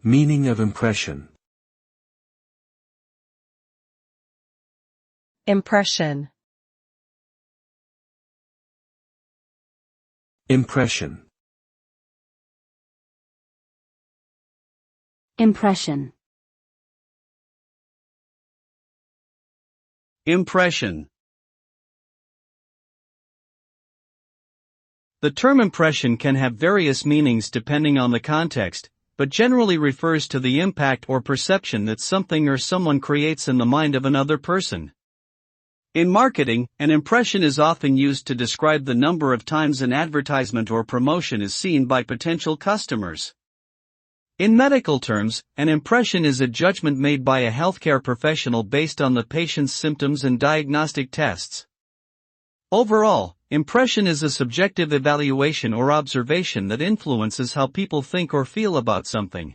Meaning of impression. Impression. Impression. Impression. Impression. The term impression can have various meanings depending on the context, but generally refers to the impact or perception that something or someone creates in the mind of another person. In marketing, an impression is often used to describe the number of times an advertisement or promotion is seen by potential customers. In medical terms, an impression is a judgment made by a healthcare professional based on the patient's symptoms and diagnostic tests. Overall, impression is a subjective evaluation or observation that influences how people think or feel about something.